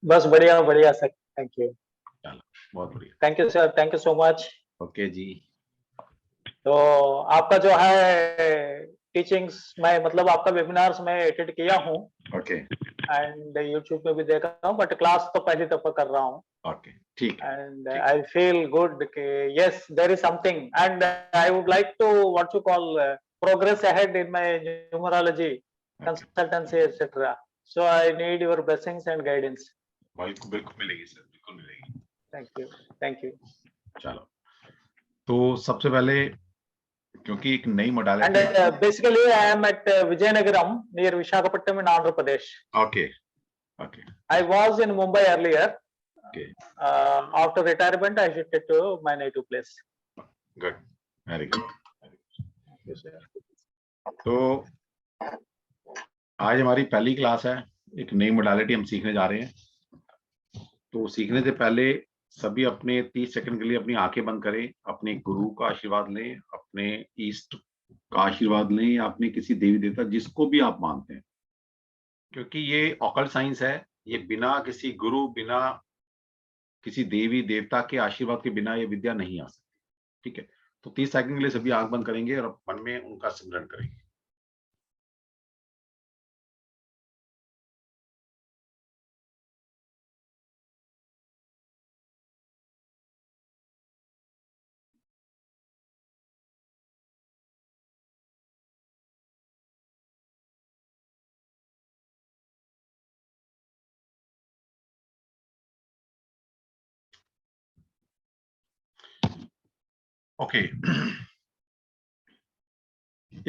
बस बढ़िया बढ़िया सर, थैंक यू। चलो बहुत बढ़िया। Thank you sir, thank you so much. Okay ji. तो आपका जो है टीचिंग्स में मतलब आपका वेबिनार्स में अटेंड किया हूँ ओके एंड यूट्यूब पे भी देखा हूँ, बट क्लास तो पहली दफा कर रहा हूँ। ओके ठीक है। And I feel good. Yes, there is something, and I would like to what you call progress ahead in my numerology, okay consultancy, etc. So I need your blessings and guidance. बिल्कुल बिल्कुल मिलेगी sir, बिल्कुल मिलेगी। Thank you, thank you. चलो तो सबसे पहले क्योंकि एक नई And modality. basically, I am at Vijayanagaram near Visakhapatnam in Andhra Pradesh. Okay okay I was in Mumbai earlier. Okay After retirement, I shifted to my native place. Good, very good. Yes, sir. तो आज हमारी पहली class है, एक नई modality हम सीखने जा रहे हैं। तो सीखने से पहले सभी अपने 30 सेकंड के लिए अपनी आंखें बंद करें, अपने गुरु का आशीर्वाद लें, अपने ईष्ट का आशीर्वाद लें, या अपने किसी देवी देवता जिसको भी आप मानते हैं, क्योंकि ये ऑकल्ट साइंस है। ये बिना किसी गुरु, बिना किसी देवी देवता के आशीर्वाद के बिना ये विद्या नहीं आ सकती। ठीक है, तो 30 सेकंड के लिए सभी आंख बंद करेंगे और मन में उनका सिमरन करेंगे। ओके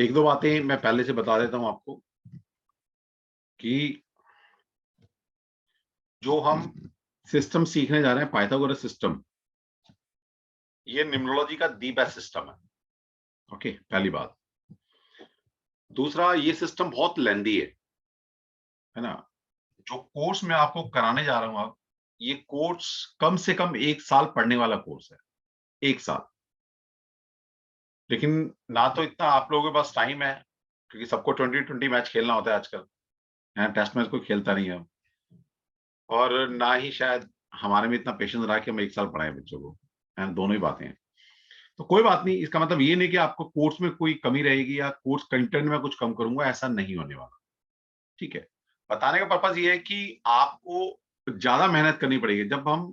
एक दो बातें मैं पहले से बता देता हूं आपको कि जो हम सिस्टम सीखने जा रहे हैं, पाइथागोरस सिस्टम, ये न्यूमरोलॉजी का दी बेस्ट सिस्टम है। ओके, पहली बात। दूसरा, ये सिस्टम बहुत लेंदी है ना। जो कोर्स मैं आपको कराने जा रहा हूं अब, ये कोर्स कम से कम 1 साल पढ़ने वाला कोर्स है, 1 साल। लेकिन ना तो इतना आप लोगों के पास टाइम है, क्योंकि सबको 20-20 मैच खेलना होता है आजकल, यहाँ टेस्ट मैच कोई खेलता नहीं है, और ना ही शायद हमारे में इतना पेशेंस रहा कि हम 1 साल पढ़ाएं बच्चों को, है, दोनों ही बातें हैं। तो कोई बात नहीं, इसका मतलब ये नहीं कि आपको कोर्स में कोई कमी रहेगी या कोर्स कंटेंट में कुछ कम करूंगा, ऐसा नहीं होने वाला। ठीक है, बताने का पर्पज ये है कि आपको ज्यादा मेहनत करनी पड़ेगी। जब हम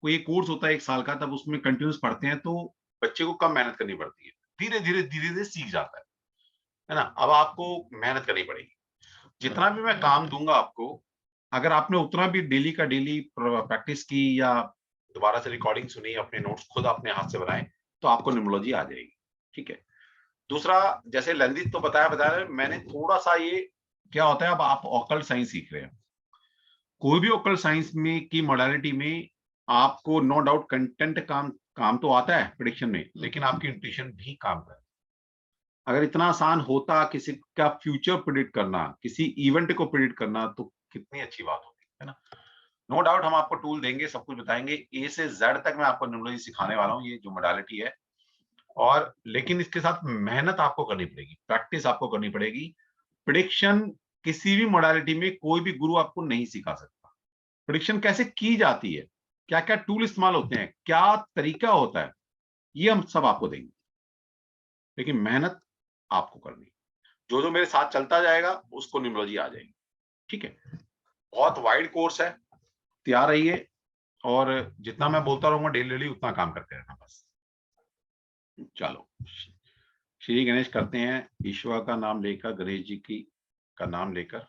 कोई कोर्स होता है 1 साल का, तब उसमें कंटिन्यूस पढ़ते हैं तो बच्चे को कम मेहनत करनी पड़ती है, धीरे धीरे सीख जाता है ना। अब आपको मेहनत करनी पड़ेगी। जितना भी मैं काम दूंगा आपको, अगर आपने उतना भी डेली का डेली प्रैक्टिस की या दोबारा से रिकॉर्डिंग सुनी, अपने नोट्स खुद अपने हाथ से बनाए, तो आपको न्यूमरोलॉजी आ जाएगी। ठीक है। दूसरा, जैसे लंदित तो बताया मैंने थोड़ा सा, ये क्या होता है, अब आप ऑकल्ट साइंस सीख रहे हैं। कोई भी ऑकल्ट साइंस में की मॉडलिटी में आपको नो डाउट कंटेंट काम तो आता है प्रेडिक्शन में, लेकिन आपकी इंट्यूशन भी काम करता है। अगर इतना आसान होता किसी का फ्यूचर प्रिडिक्ट करना, किसी इवेंट को प्रिडिक्ट करना, तो कितनी अच्छी बात होती है ना। नो डाउट हम आपको टूल देंगे, सब कुछ बताएंगे, ए से जेड तक मैं आपको न्यूमरोलॉजी सिखाने वाला हूँ, ये जो मोडालिटी है। और लेकिन इसके साथ मेहनत आपको करनी पड़ेगी, प्रैक्टिस आपको करनी पड़ेगी। प्रिडिक्शन किसी भी मोडालिटी में कोई भी गुरु आपको नहीं सिखा सकता। प्रिडिक्शन कैसे की जाती है, क्या क्या टूल इस्तेमाल होते हैं, क्या तरीका होता है, ये हम सब आपको देंगे, लेकिन मेहनत आपको करनी। जो जो मेरे साथ चलता जाएगा उसको न्यूमरोलॉजी आ जाएगी। ठीक है, बहुत वाइड कोर्स है, तैयार रहिए, और जितना मैं बोलता रहूंगा डेली डेली उतना काम करते रहना बस। चलो, श्री गणेश करते हैं, ईश्वर का नाम लेकर, गणेश जी की का नाम लेकर।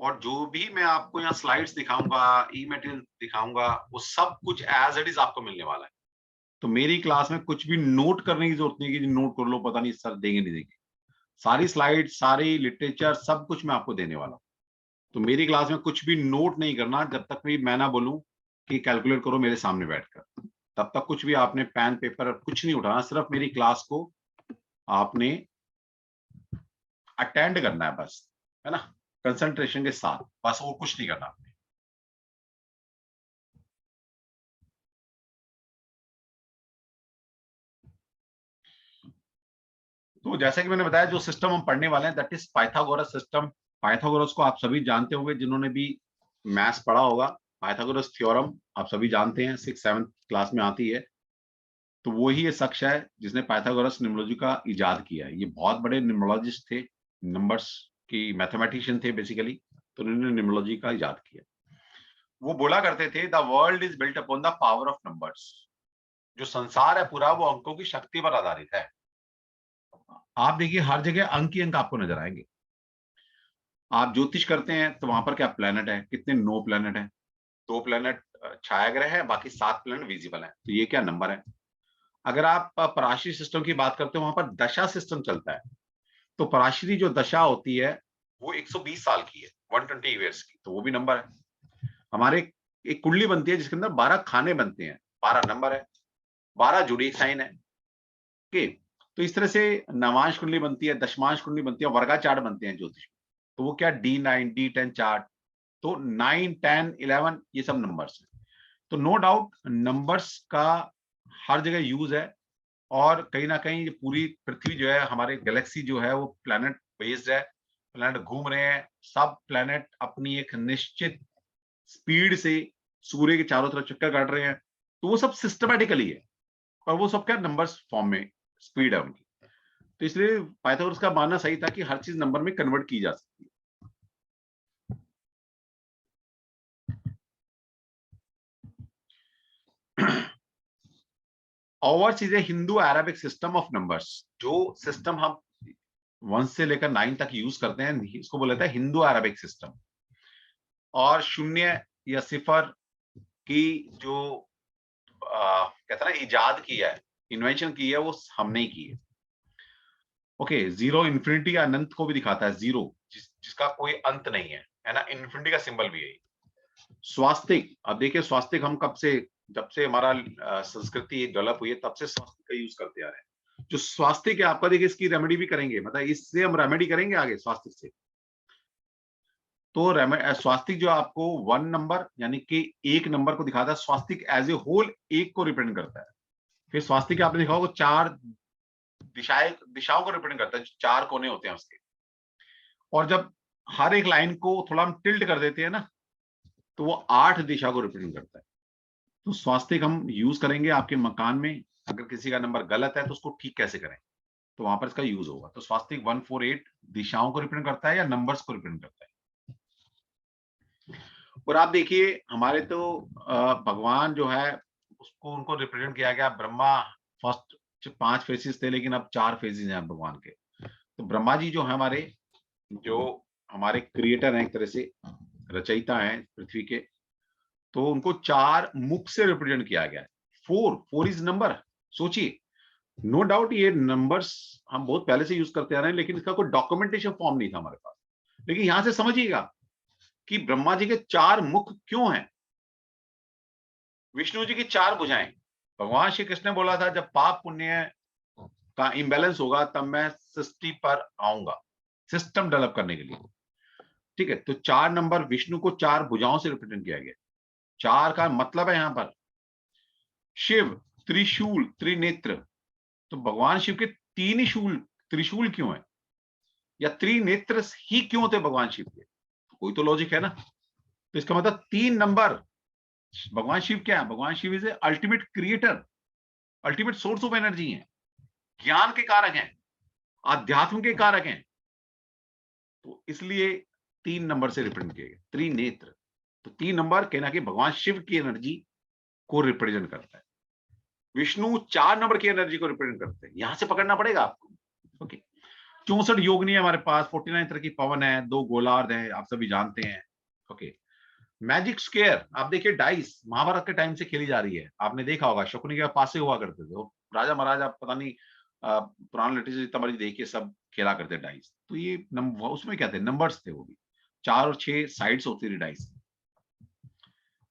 और जो भी मैं आपको यहाँ स्लाइड्स दिखाऊंगा, ई मटेरियल दिखाऊंगा, वो सब कुछ एज इट इज आपको मिलने वाला है। तो मेरी क्लास में कुछ भी नोट करने की जरूरत नहीं कि नोट कर लो, पता नहीं सर देंगे नहीं देंगे। सारी स्लाइड, सारी लिटरेचर, सब कुछ मैं आपको देने वाला हूँ। तो मेरी क्लास में कुछ भी नोट नहीं करना जब तक भी मैं ना बोलूं कि कैलकुलेट करो मेरे सामने बैठकर। तब तक कुछ भी आपने पेन पेपर कुछ नहीं उठाना, सिर्फ मेरी क्लास को आपने अटेंड करना है बस, है ना, कंसंट्रेशन के साथ, बस और कुछ नहीं करना आपने। तो जैसा कि मैंने बताया, जो सिस्टम हम पढ़ने वाले हैं that is Pythagoras system. Pythagoras को आप सभी जानते होंगे, जिन्होंने भी मैथ्स पढ़ा होगा। पाइथागोरस थ्योरम आप सभी जानते हैं, 6th-7th क्लास में आती है। तो वो ही ये शख्स है जिसने पाइथागोरस न्यूमरोलॉजी का इजाद किया है। ये बहुत बड़े न्यूमरोलॉजिस्ट थे, नंबर्स की मैथमेटिशियन थे बेसिकली। तो उन्होंने न्यूमरोलॉजी का इजाद किया। वो बोला करते थे, the world is built upon the power of numbers. जो संसार है पूरा, वो अंकों की शक्ति पर आधारित है। आप देखिए, हर जगह अंक ही अंक आपको नजर आएंगे। आप ज्योतिष करते हैं तो वहां पर क्या प्लेनेट है, कितने 9 प्लेनेट है। 2 प्लेनेट छायाग्रह है, बाकी 7 प्लेनेट विजिबल है। तो ये क्या नंबर है। अगर आप पराशरी सिस्टम की बात करते हो, वहां पर दशा सिस्टम चलता है। तो पराशरी जो दशा होती है वो 120 साल की है, 120 ईयर्स की। तो वो भी नंबर है। हमारे एक कुंडली बनती है जिसके अंदर 12 खाने बनते हैं, 12 नंबर है, 12 जोड़ी साइन है। ओके। तो इस तरह से नवांश कुंडली बनती है, दशमांश कुंडली बनती है, वर्गा चार्ट बनते हैं ज्योतिष में। तो वो क्या D9 D10 चार्ट। तो 9 10 11 ये सब नंबर्स हैं। तो नो डाउट नंबर्स का हर जगह यूज है। और कहीं ना कहीं ये पूरी पृथ्वी जो है, हमारे गैलेक्सी जो है, वो प्लैनेट बेस्ड है। प्लैनेट घूम रहे हैं, सब प्लैनेट अपनी एक निश्चित स्पीड से सूर्य के चारों तरफ चक्कर काट रहे हैं। तो वो सब सिस्टमैटिकली है, और वो सब क्या नंबर्स फॉर्म में स्पीड है उनकी। तो इसलिए पाइथागोरस का मानना सही था कि हर चीज नंबर में कन्वर्ट की जा सकती है। Overs is a Hindu Arabic system of numbers. जो सिस्टम हम 1 से लेकर 9 तक यूज करते हैं, इसको बोला जाता है हिंदू अरेबिक सिस्टम। और शून्य या सिफर की जो कहते हैं ना इजाद की है, इन्वेंशन की है, वो हमने ही की है। ओके। जीरो इन्फिनिटी या अनंत को भी दिखाता है, जीरो जिसका कोई अंत नहीं है ना। इन्फिनिटी का सिंबल भी है। स्वास्तिक, अब देखिए स्वास्तिक हम कब से, जब से हमारा संस्कृति डेवलप हुई है, तब से स्वास्तिक का यूज करते आ रहे हैं। जो स्वास्तिक है आपका, देखिए इसकी रेमेडी भी करेंगे, मतलब इससे हम रेमेडी करेंगे आगे स्वास्तिक से। तो स्वास्तिक जो आपको 1 नंबर यानी कि एक नंबर को दिखाता है। स्वास्तिक एज ए होल एक को रिप्रेजेंट करता है। फिर स्वास्तिक आपने देखा होगा 4 दिशाओं को रिप्रेजेंट करता है, 4 कोने होते हैं उसके। और जब हर एक लाइन को थोड़ा हम टिल्ट कर देते हैं ना, तो वो 8 दिशा को रिप्रेजेंट करता है। तो स्वास्तिक हम यूज करेंगे आपके मकान में। अगर किसी का नंबर गलत है तो उसको ठीक कैसे करें, तो वहां पर इसका यूज होगा। तो स्वास्तिक 148 दिशाओं को रिप्रेजेंट करता है या नंबर्स को रिप्रेजेंट करता है। और आप देखिए हमारे तो भगवान जो है, उसको उनको रिप्रेजेंट किया गया। ब्रह्मा फर्स्ट 5 फेसेस थे, लेकिन अब 4 फेसेस हैं भगवान के। तो ब्रह्मा जी जो है हमारे, जो हमारे क्रिएटर हैं, एक तरह से रचयिता हैं पृथ्वी के। तो उनको 4 मुख से रिप्रेजेंट किया गया है। 4 इज नंबर। सोचिए, नो डाउट ये नंबर्स हम बहुत पहले से यूज करते आ रहे हैं, लेकिन इसका कोई डॉक्यूमेंटेशन फॉर्म नहीं था हमारे पास। लेकिन यहां से समझिएगा कि ब्रह्मा जी के 4 मुख क्यों हैं, विष्णु जी की 4 भुजाएं। भगवान श्री कृष्ण ने बोला था, जब पाप पुण्य का इम्बैलेंस होगा तब मैं सृष्टि पर आऊंगा सिस्टम डेवलप करने के लिए। ठीक है। तो 4 नंबर, विष्णु को 4 भुजाओं से रिप्रेजेंट किया गया। 4 का मतलब है यहां पर शिव, त्रिशूल, त्रिनेत्र। तो भगवान शिव के 3 ही शूल, त्रिशूल क्यों है, या त्रिनेत्र ही क्यों थे भगवान शिव के। कोई तो लॉजिक है ना। तो इसका मतलब 3 नंबर। भगवान शिव क्या है, भगवान Shiva is a ultimate creator, ultimate source of energy है, ज्ञान के कारक हैं, आध्यात्म के कारक हैं। तो इसलिए 3 नंबर से रिप्रेजेंट किए गए, त्रिनेत्र। तो 3 नंबर कहना कि भगवान शिव की एनर्जी को रिप्रेजेंट करता है। विष्णु 4 नंबर की एनर्जी को रिप्रेजेंट करते हैं। यहां से पकड़ना पड़ेगा आपको। ओके। 64 योगिनी है हमारे पास, 49 तरह की पवन है, 2 गोलार्ध है, आप सभी जानते हैं। ओके। मैजिक स्क्वायर, आप देखिए डाइस महाभारत के टाइम से खेली जा रही है। आपने देखा होगा शकुनी के पास से हुआ करते थे, राजा महाराजा पता नहीं पुराना लिटरेचर जितना मर्जी देखिए, सब खेला करते डाइस। तो ये उसमें क्या थे, नंबर्स थे। वो भी 4 और 6 साइड्स होती थी डाइस।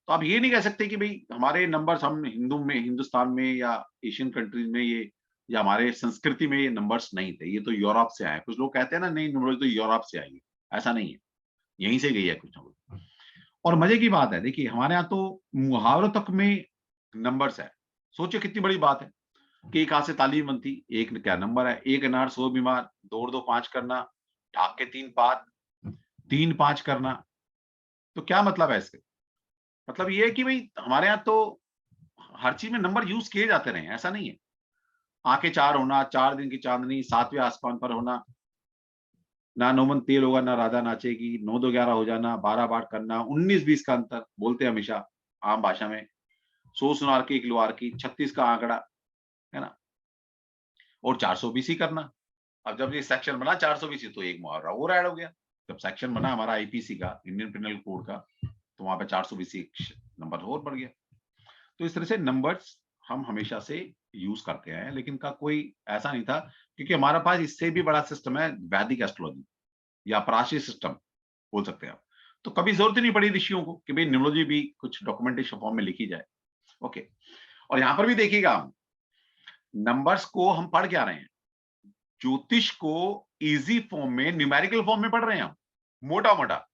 तो आप ये नहीं कह सकते कि भाई हमारे नंबर्स, हम हिंदुस्तान में या एशियन कंट्रीज में ये, या हमारे संस्कृति में ये नंबर्स नहीं थे, ये तो यूरोप से आए। कुछ लोग कहते हैं ना, नहीं नंबर तो यूरोप से आई है। ऐसा नहीं है, यहीं से गई है कुछ ना कुछ। और मजे की बात है, देखिए हमारे यहाँ तो मुहावरों तक में नंबर्स है। सोचिए कितनी बड़ी बात है। कि कहां से तालीम बनती, एक क्या नंबर है, एक अनार 100 बीमार, दौड़ दो 5 करना, ढाक के 3 पात, 3 5 करना। तो क्या मतलब है इसके? मतलब ये है कि भाई हमारे यहाँ तो हर चीज में नंबर यूज किए जाते रहे, ऐसा नहीं है। आंखें 4 होना, 4 दिन की चांदनी, 7वें आसमान पर होना, ना 9 मन तेल होगा, ना राधा नाचेगी, 9 2 11 हो जाना, 12 बार करना, 19 20 का अंतर बोलते हैं हमेशा आम भाषा में, 100 सुनार की 1 लुहार की, 36 का आंकड़ा, है ना, और 420 ही करना। अब जब ये सेक्शन बना 420 तो एक मुहावरा और ऐड हो गया। जब सेक्शन बना हमारा आईपीसी का, इंडियन पिनल कोड का, तो वहां पे 420 नंबर और बढ़ गया। तो इस तरह से नंबर्स हम हमेशा से यूज करते हैं, लेकिन का कोई ऐसा नहीं था, क्योंकि हमारे पास इससे भी बड़ा सिस्टम है वैदिक एस्ट्रोलॉजी या प्राची सिस्टम बोल सकते हैं आप। तो कभी जरूरत ही नहीं पड़ी ऋषियों को कि भाई न्यूमरोलॉजी भी कुछ डॉक्यूमेंटेशन फॉर्म में लिखी जाए। ओके, और यहां पर भी देखिएगा, नंबर्स को हम पढ़ क्या रहे हैं, ज्योतिष को इजी फॉर्म में, न्यूमेरिकल फॉर्म में पढ़ रहे हैं हम, मोटा मोटा।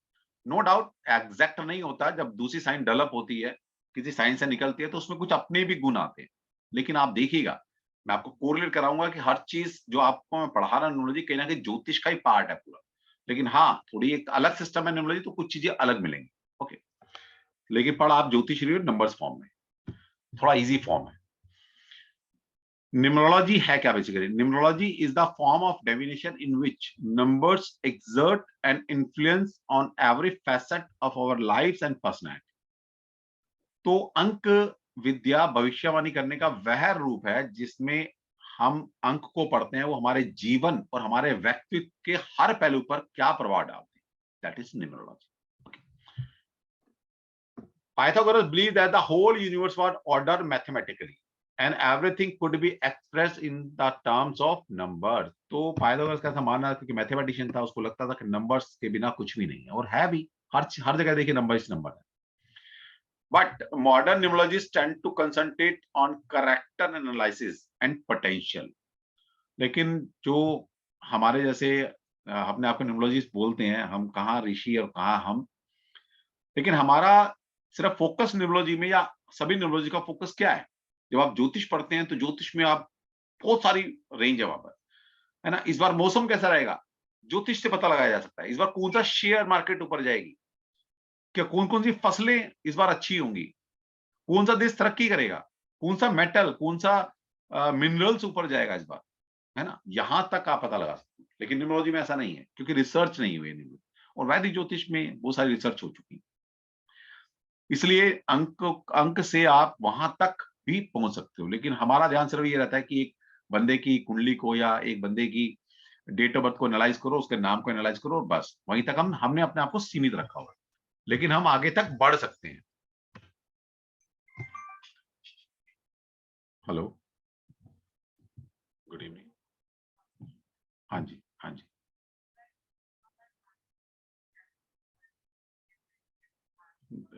नो डाउट एग्जैक्ट नहीं होता, जब दूसरी साइन डेवलप होती है, किसी साइन से निकलती है, तो उसमें कुछ अपने भी गुण आते हैं। लेकिन आप देखिएगा, मैं आपको कोरिलेट कराऊंगा कि हर चीज जो आपको मैं पढ़ा रहा न्यूमरोलॉजी कहीं ना कहीं ज्योतिष का ही पार्ट है पूरा। लेकिन हाँ, थोड़ी एक अलग सिस्टम है न्यूमरोलॉजी, तो कुछ चीजें अलग मिलेंगी। ओके, लेकिन पढ़ आप ज्योतिष रही हो नंबर्स फॉर्म में, थोड़ा इजी फॉर्म है। Numerology है क्या basically? Numerology is the form of divination in which numbers exert an influence on every facet of our lives and personality. तो अंक विद्या भविष्यवाणी करने का वह रूप है जिसमें हम अंक को पढ़ते हैं, वो हमारे जीवन और हमारे व्यक्तित्व के हर पहलू पर क्या प्रभाव डालते हैं। That is numerology. Pythagoras believed that the whole universe was ordered mathematically and everything could be expressed in the terms of numbers. तो पाइथागोरस का ऐसा मानना, क्योंकि मैथमेटिशियन था, उसको लगता था कि नंबर्स के बिना कुछ भी नहीं है, और है भी। हर जगह देखिए नंबर इस नंबर है। But modern numerologists tend to concentrate on character analysis and potential. लेकिन जो हमारे जैसे अपने आप को न्यूमरोलॉजिस्ट बोलते हैं, हम कहाँ ऋषि और कहाँ हम, लेकिन हमारा सिर्फ फोकस न्यूमरोलॉजी में, या सभी न्यूमरोलॉजी का फोकस क्या है? जब आप ज्योतिष पढ़ते हैं तो ज्योतिष में आप बहुत सारी रेंज है वहां पर, है ना। इस बार मौसम कैसा रहेगा, ज्योतिष से पता लगाया जा सकता है। इस बार कौन सा शेयर मार्केट ऊपर जाएगी, क्या कौन कौन सी फसलें इस बार अच्छी होंगी, कौन सा देश तरक्की करेगा, कौन सा मेटल, कौन सा मिनरल्स ऊपर जाएगा इस बार, है ना। यहां तक आप पता लगा सकते हैं। लेकिन न्यूमरोलॉजी में ऐसा नहीं है, क्योंकि रिसर्च नहीं हुई है, और वैदिक ज्योतिष में बहुत सारी रिसर्च हो चुकी है। इसलिए अंक से आप वहां तक भी पहुंच सकते हो। लेकिन हमारा ध्यान सिर्फ ये रहता है कि एक बंदे की कुंडली को या एक बंदे की डेट ऑफ बर्थ को एनालाइज करो, उसके नाम को एनालाइज करो, और बस वहीं तक हमने अपने आप को सीमित रखा हुआ है। लेकिन हम आगे तक बढ़ सकते हैं। Hello, good evening. हाँ जी, हाँ जी,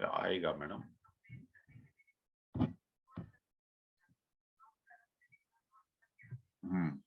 आएगा मैडम। हम्म,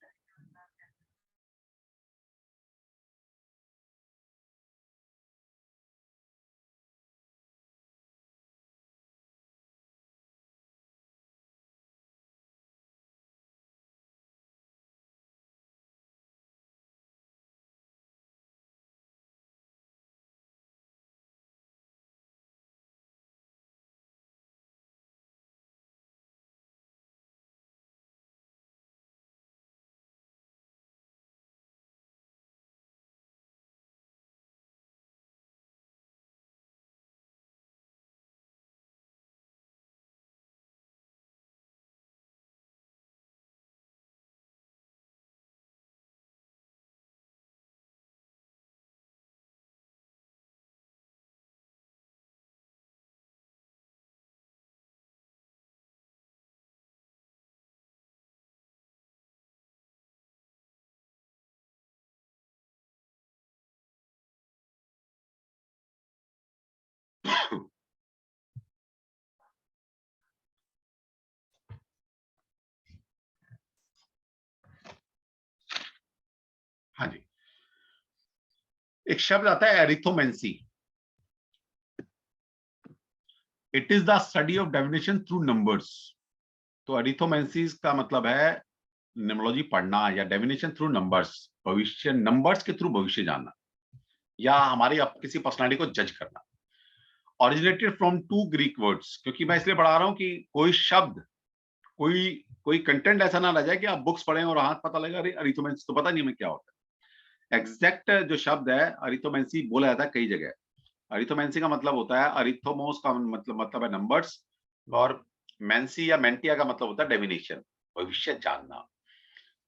हाँ जी। एक शब्द आता है arithmancy. It is the study of definition through numbers. तो अरिथोमेंसी का मतलब है न्यूमरोलॉजी पढ़ना या डिविनेशन थ्रू नंबर्स, भविष्य नंबर्स के थ्रू भविष्य जानना, या हमारी किसी पर्सनालिटी को जज करना। ऑरिजिनेटेड फ्रॉम 2 ग्रीक वर्ड्स, क्योंकि मैं इसलिए पढ़ा रहा हूं कि कोई शब्द, कोई कंटेंट ऐसा ना रह जाए कि आप बुक्स पढ़ें और हाथ पता लगा अरे अरिथोमेंसी तो पता नहीं हमें क्या होता है। एग्जैक्ट जो शब्द है अरिथोमेंसी बोला जाता है कई जगह। अरिथोमेंसी का मतलब होता है, अरिथोमोस का मतलब है नंबर्स, और मेंसी या मेंटिया का मतलब होता है डिविनेशन, भविष्य जानना।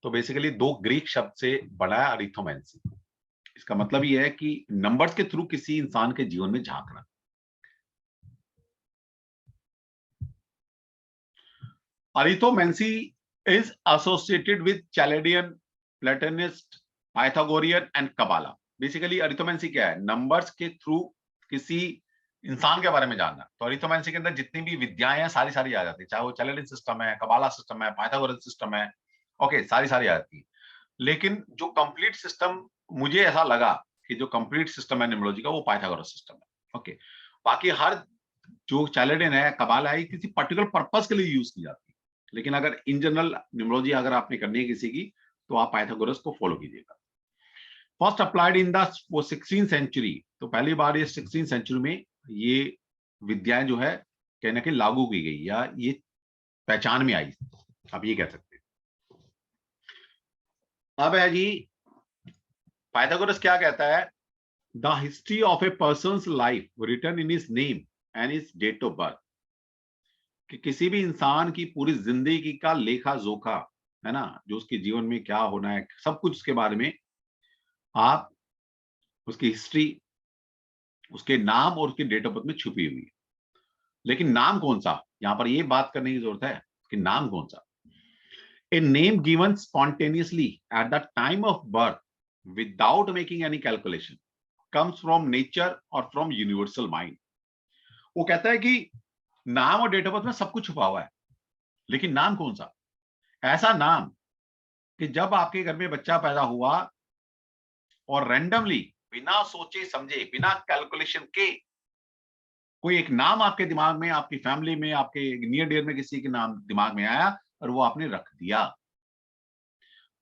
तो बेसिकली 2 ग्रीक शब्द से बना है अरिथोमेंसी। इसका मतलब ये है कि नंबर्स के थ्रू किसी इंसान के जीवन में झांकना। Arithmetic is associated with Chaldean, Platonist, Pythagorean and Kabbalah. Basically arithmetic क्या है? नंबर्स के थ्रू किसी इंसान के बारे में जानना। तो अरिथमेटिक के अंदर जितनी भी विद्याएं हैं सारी आ जाती है, चाहे वो चैलेडियन सिस्टम है, कबाला सिस्टम है, पाइथागोरस सिस्टम है, ओके, सारी आ जाती है। लेकिन जो कंप्लीट सिस्टम मुझे ऐसा लगा कि जो कंप्लीट सिस्टम है न्यूमरोलॉजी का वो पाइथागोरस सिस्टम है, ओके। बाकी हर जो चैलेडियन है, कबाला है, किसी पर्टिकुलर पर्पस के लिए यूज की जाती है। लेकिन अगर इन जनरल न्यूमरोलॉजी अगर आपने करनी है किसी की, तो आप पाइथागोरस को फॉलो कीजिएगा। First applied in the 16th century, तो पहली बार ये 16th सेंचुरी में ये विद्याएं जो है कहीं ना कहीं लागू की गई या ये पहचान में आई, आप ये कह सकते हैं। अब है जी, पाइथागोरस क्या कहता है? The history of a person's life written in his name and his date of birth, कि किसी भी इंसान की पूरी जिंदगी का लेखा जोखा है ना, जो उसके जीवन में क्या होना है, सब कुछ उसके बारे में आप उसकी हिस्ट्री, उसके नाम और उसकी डेट ऑफ बर्थ में छुपी हुई है। लेकिन नाम कौन सा, यहां पर ये बात करने की जरूरत है कि नाम कौन सा। A name given spontaneously at the time of birth without making any calculation comes from nature और फ्रॉम यूनिवर्सल माइंड। वो कहता है कि नाम और डेट ऑफ बर्थ में सब कुछ छुपा हुआ है, लेकिन नाम कौन सा? ऐसा नाम कि जब आपके घर में बच्चा पैदा हुआ और रैंडमली, बिना सोचे समझे, बिना कैलकुलेशन के कोई एक नाम आपके दिमाग में, आपकी फैमिली में, आपके नियर डियर में किसी के नाम दिमाग में आया और वो आपने रख दिया,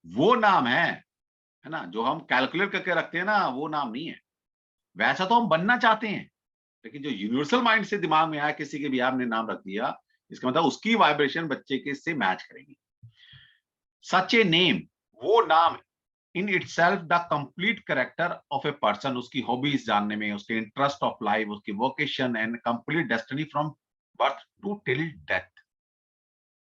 वो नाम है ना, जो हम कैलकुलेट करके रखते हैं ना, वो नाम नहीं है। वैसा तो हम बनना चाहते हैं, लेकिन जो यूनिवर्सल माइंड से दिमाग में आया, किसी के भी आपने नाम रख दिया, इसका मतलब उसकी वाइब्रेशन बच्चे के से मैच करेगी। सच ए नेम, वो नाम in itself the complete character of a person, उसकी हॉबीज जानने में, उसके इंटरेस्ट ऑफ लाइफ, उसकी vocation and complete destiny from birth to till death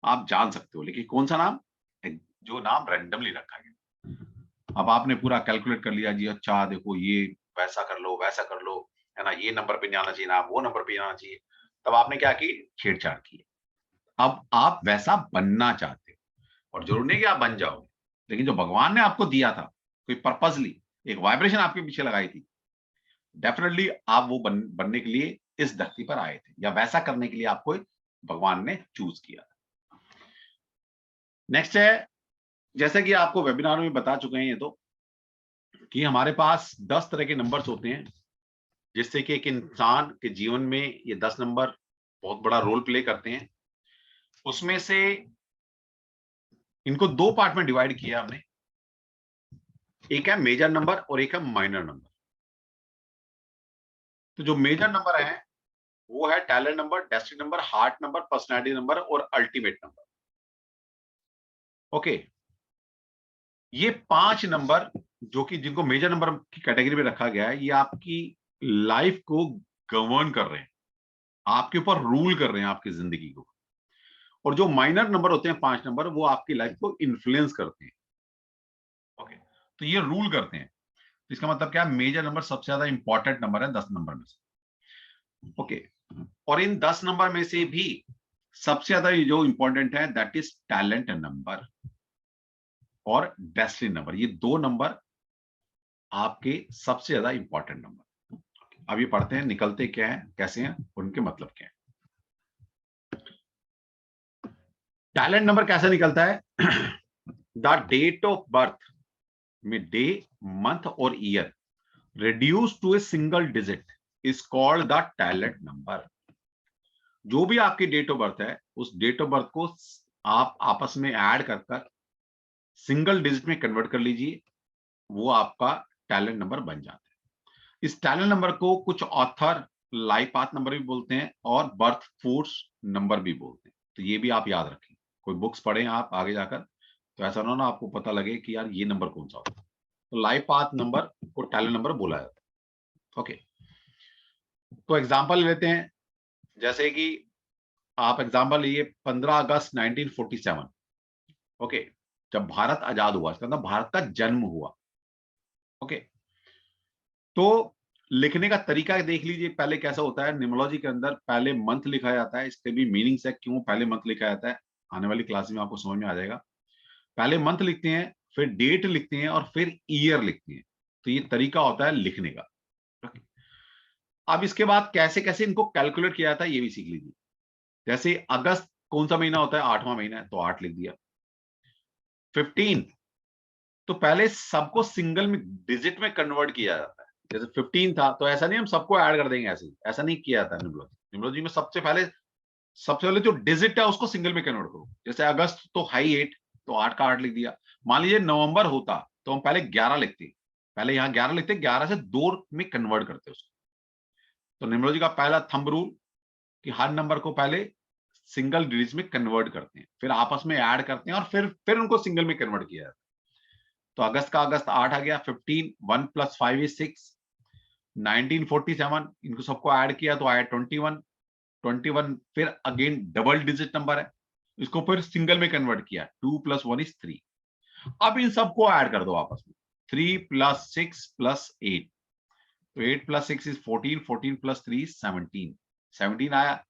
आप जान सकते हो। लेकिन कौन सा नाम? जो नाम रैंडमली रखा गया। अब आपने पूरा कैलकुलेट कर लिया जी, अच्छा देखो ये वैसा कर लो, वैसा कर लो, है ना, ये नंबर पे नहीं आना चाहिए ना, वो नंबर पे आना चाहिए। तब आपने क्या की? छेड़छाड़ की। अब आप वैसा बनना चाहते हो, और जरूर नहीं कि आप बन जाओगे, लेकिन जो भगवान ने आपको दिया था, कोई पर्पसली एक वाइब्रेशन आपके पीछे लगाई थी, डेफिनेटली आप वो बनने के लिए इस धरती पर आए थे, या वैसा करने के लिए आपको भगवान ने चूज किया था। नेक्स्ट है, जैसे कि आपको वेबिनार में बता चुके हैं ये तो, कि हमारे पास 10 तरह के नंबर्स होते हैं, जिससे कि एक इंसान के जीवन में ये 10 नंबर बहुत बड़ा रोल प्ले करते हैं। उसमें से इनको 2 पार्ट में डिवाइड किया हमने, एक है मेजर नंबर और एक है माइनर नंबर। तो जो मेजर नंबर है वो है talent number, destiny number, heart number, personality number और अल्टीमेट नंबर, ओके। ये 5 नंबर जो कि जिनको मेजर नंबर की कैटेगरी में रखा गया है, ये आपकी लाइफ को गवर्न कर रहे हैं, आपके ऊपर रूल कर रहे हैं आपकी जिंदगी को। और जो माइनर नंबर होते हैं 5 नंबर, वो आपकी लाइफ को इन्फ्लुएंस करते हैं, ओके। तो ये रूल करते हैं। तो इसका मतलब क्या? मेजर नंबर सबसे ज्यादा इंपॉर्टेंट नंबर है 10 नंबर में से, ओके। और इन 10 नंबर में से भी सबसे ज्यादा जो इंपॉर्टेंट है दैट इज टैलेंट नंबर और डेस्टिनी नंबर। ये 2 नंबर आपके सबसे ज्यादा इंपॉर्टेंट नंबर। अब ये पढ़ते हैं निकलते क्या है, कैसे हैं, उनके मतलब क्या है। टैलेंट नंबर कैसे निकलता है? द डेट ऑफ बर्थ में डे, मंथ और year reduced to a single digit is called the talent number। जो भी आपकी डेट ऑफ बर्थ है, उस डेट ऑफ बर्थ को आप आपस में ऐड कर कर सिंगल डिजिट में कन्वर्ट कर लीजिए, वो आपका टैलेंट नंबर बन जाता है। इस टैलेंट नंबर को कुछ ऑथर लाइफ पाथ नंबर भी बोलते हैं और बर्थ फोर्स नंबर भी बोलते हैं। तो ये भी आप याद रखें, कोई बुक्स पढ़ें आप आगे जाकर, तो ऐसा ना हो ना आपको पता लगे कि यार ये नंबर कौन सा होता है। तो लाइफ पाथ नंबर को टैलेंट नंबर बोला जाता है। ओके, तो एग्जाम्पल लेते हैं, जैसे कि आप एग्जाम्पल लिए 15 अगस्त 1947। ओके, जब भारत आजाद हुआ, इसका मतलब भारत का जन्म हुआ। ओके, तो लिखने का तरीका देख लीजिए पहले कैसा होता है। न्यूमरोलॉजी के अंदर पहले मंथ लिखा जाता है, इसके भी मीनिंग्स है क्यों पहले मंथ लिखा जाता है, आने वाली क्लास में आपको समझ में आ जाएगा। पहले मंथ लिखते हैं, फिर डेट लिखते हैं और फिर ईयर लिखते हैं। तो ये तरीका होता है लिखने का। ओके, अब इसके बाद कैसे कैसे इनको कैलकुलेट किया जाता है ये भी सीख लीजिए। जैसे अगस्त कौन सा महीना होता है, 8वां महीना है, तो 8 लिख दिया। 15, तो पहले सबको सिंगल में डिजिट में कन्वर्ट किया जाता है। जैसे 15 था, तो ऐसा नहीं हम सबको ऐड कर देंगे, ऐसे ऐसा नहीं किया जाता है न्यूमरोलॉजी। न्यूमरोलॉजी में सबसे पहले जो डिजिट है उसको सिंगल में कन्वर्ट करो। जैसे अगस्त तो हाई 8, तो 8 का 8 लिख दिया। मान लीजिए नवंबर होता तो हम पहले 11 लिखते, पहले यहाँ 11 लिखते, 11 से 2 में कन्वर्ट करते उसको। तो न्यूमरोलॉजी का पहला थंब रूल कि हर नंबर को पहले सिंगल डिजिट में कन्वर्ट करते हैं, फिर आपस में ऐड करते हैं और फिर उनको सिंगल में कन्वर्ट किया जाता है। तो अगस्त का अगस्त 8 आ गया, 15, 1 + 5 = 6। 1947 इनको सबको ऐड किया तो आया 21। 21 फिर अगेन डबल डिजिट नंबर है, इसको फिर सिंगल में कन्वर्ट किया, 2 + 1 = 3। अब इन सबको ऐड कर दो आपस में, 3 + 6 + 8, तो 8 + 6 = 14, 14 + 3 = 17, 17 आया।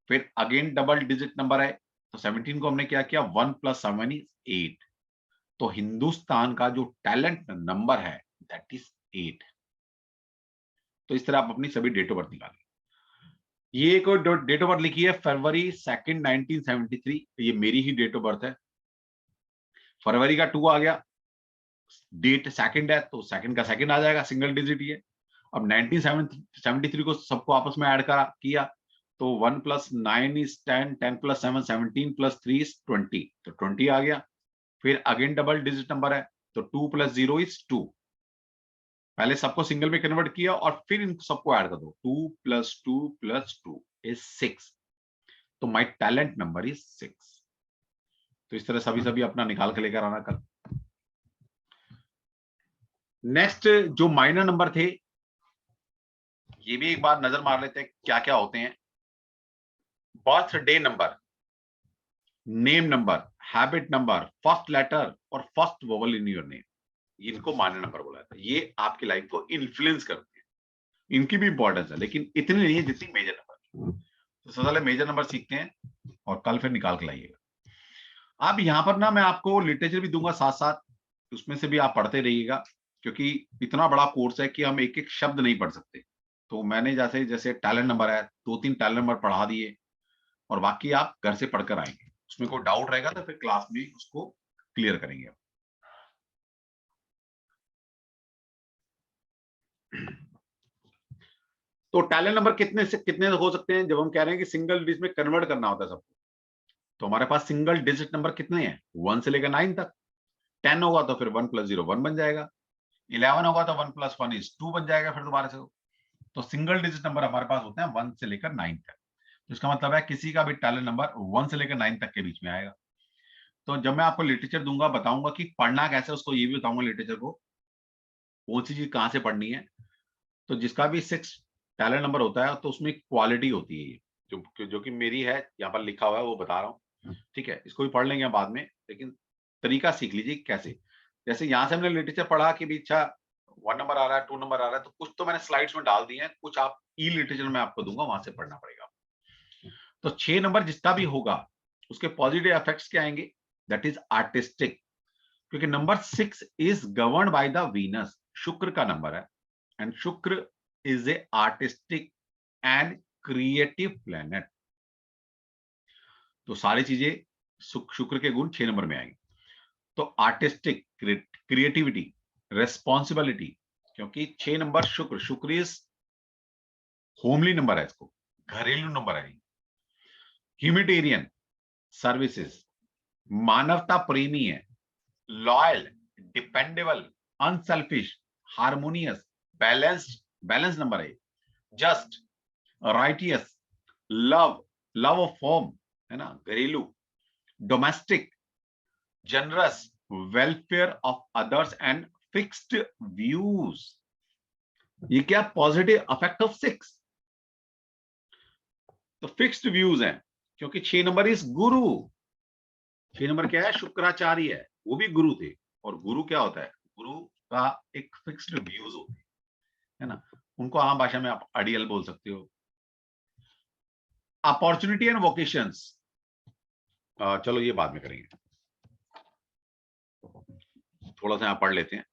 फिर अगेन डबल डिजिट नंबर है, तो 17 को हमने क्या किया, 1 + 7 = 8। तो हिंदुस्तान का जो टैलेंट नंबर है दैट इज 8। तो इस तरह आप अपनी सभी डेट ऑफ बर्थ निकालें। ये एक डेट ऑफ बर्थ लिखी है फरवरी 2 1973, ये मेरी ही डेट ऑफ बर्थ है। फरवरी का 2 आ गया, डेट सेकंड है तो सेकंड का सेकंड आ जाएगा, सिंगल डिजिट ही है। अब 1973 को सबको आपस में ऐड करा किया, तो 1 + 9 = 10, 10 + 7 = 17 + 3 = 20, तो 20 आ गया। फिर अगेन डबल डिजिट नंबर है, तो 2 + 0 = 2। पहले सबको सिंगल में कन्वर्ट किया और फिर इन सबको ऐड कर दो, 2 + 2 + 2 = 6। तो माय टैलेंट नंबर इज 6। तो इस तरह सभी सभी अपना निकाल के लेकर आना कल। नेक्स्ट जो माइनर नंबर थे, ये भी एक बार नजर मार लेते हैं क्या क्या होते हैं। Birthday number, name number, habit number, first letter और first vowel in your name, इनको माइनर नंबर बोला जाता है। ये आपकी लाइफ को इन्फ्लुएंस करते हैं, इनकी भी इंपॉर्टेंस है लेकिन इतनी नहीं है जितनी मेजर नंबर। तो सबसे पहले मेजर नंबर सीखते हैं और कल फिर निकाल के लाइएगा। अब यहाँ पर ना मैं आपको लिटरेचर भी दूंगा साथ साथ, उसमें से भी आप पढ़ते रहिएगा, क्योंकि इतना बड़ा कोर्स है कि हम एक एक शब्द नहीं पढ़ सकते। तो मैंने जैसे जैसे टैलेंट नंबर है, 2-3 टैलेंट नंबर पढ़ा दिए और बाकी आप घर से पढ़कर आएंगे। उसमें कोई डाउट रहेगा तो फिर क्लास में उसको क्लियर करेंगे। तो टैलेंट नंबर कितने से कितने हो सकते हैं, जब हम कह रहे हैं कि सिंगल डिजिट में कन्वर्ट करना होता है सबको, तो हमारे पास सिंगल डिजिट नंबर कितने हैं, 1 से लेकर 9 तक। 10 होगा तो फिर 1 + 0 1 बन जाएगा। 11 होगा तो 1 + 1 = 2 बन जाएगा फिर दोबारा से। तो सिंगल डिजिट नंबर हमारे पास होते हैं 1 से लेकर 9 तक। तो इसका मतलब है किसी का भी टैलेंट नंबर 1 से लेकर 9 तक के बीच में आएगा। तो जब मैं आपको लिटरेचर दूंगा, बताऊंगा कि पढ़ना कैसे, उसको ये भी बताऊंगा लिटरेचर को कौन सी चीज कहां से पढ़नी है। तो जिसका भी 6 टैलेंट नंबर होता है तो उसमें क्वालिटी होती है, जो कि मेरी है, यहाँ पर लिखा हुआ है वो बता रहा हूँ। ठीक है, इसको भी पढ़ लेंगे बाद में, लेकिन तरीका सीख लीजिए कैसे। जैसे यहाँ से हमने लिटरेचर पढ़ा कि भी अच्छा 1 नंबर आ रहा है, 2 नंबर आ रहा है, तो कुछ तो मैंने स्लाइड्स में डाल दिए हैं, कुछ आप ई लिटरेचर में आपको दूंगा, वहां से पढ़ना पड़ेगा। तो 6 नंबर जितना भी होगा उसके पॉजिटिव इफेक्ट्स क्या आएंगे, दैट इज आर्टिस्टिक, क्योंकि number 6 is govern by the Venus, शुक्र का नंबर है, एंड शुक्र is a artistic and creative planet. तो सारी चीजें शुक्र के गुण 6 नंबर में आएंगे। तो आर्टिस्टिक, क्रिएटिविटी, रेस्पॉन्सिबिलिटी, क्योंकि 6 नंबर शुक्र, शुक्र इज होमली नंबर है, इसको घरेलू नंबर है। ह्यूमिटेरियन, सर्विसेज, मानवता प्रेमी है, loyal, dependable, unselfish, harmonious, balanced, balance number है, just, righteous, love, love of home, है ना, घरेलू, domestic, generous, welfare of others and fixed views. ये क्या? Positive affect of 6। तो फिक्स्ड व्यूज हैं, क्योंकि 6 नंबर इज गुरु। 6 नंबर क्या है? शुक्राचार्य है, वो भी गुरु थे। और गुरु क्या होता है? गुरु का एक फिक्स्ड व्यूज होते हैं, है ना, उनको आम भाषा में आप अडियल बोल सकते हो। अपॉर्चुनिटी एंड वोकेशंस, चलो ये बाद में करेंगे, थोड़ा सा यहां पढ़ लेते हैं।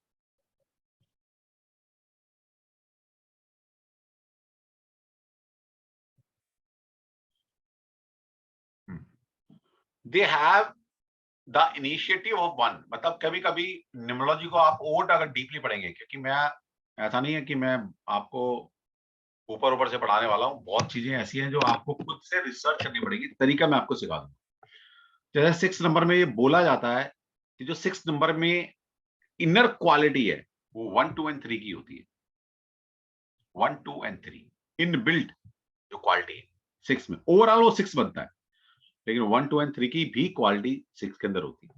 They have the initiative of one, मतलब कभी कभी न्यूमरोलॉजी को आप और अगर डीपली पढ़ेंगे, क्योंकि मैं, ऐसा नहीं है कि मैं आपको ऊपर ऊपर से पढ़ाने वाला हूं, बहुत चीजें ऐसी हैं जो आपको खुद से रिसर्च करनी पड़ेगी, तरीका मैं आपको सिखा दूंगा। जैसे 6 नंबर में ये बोला जाता है कि जो 6 नंबर में इनर क्वालिटी है वो 1, 2 एंड 3 की होती है। 1, 2 एंड 3 इन बिल्ट जो क्वालिटी है 6 में, ओवरऑल वो 6 बनता है, लेकिन 1, 2 एंड 3 की भी क्वालिटी 6 के अंदर होती है।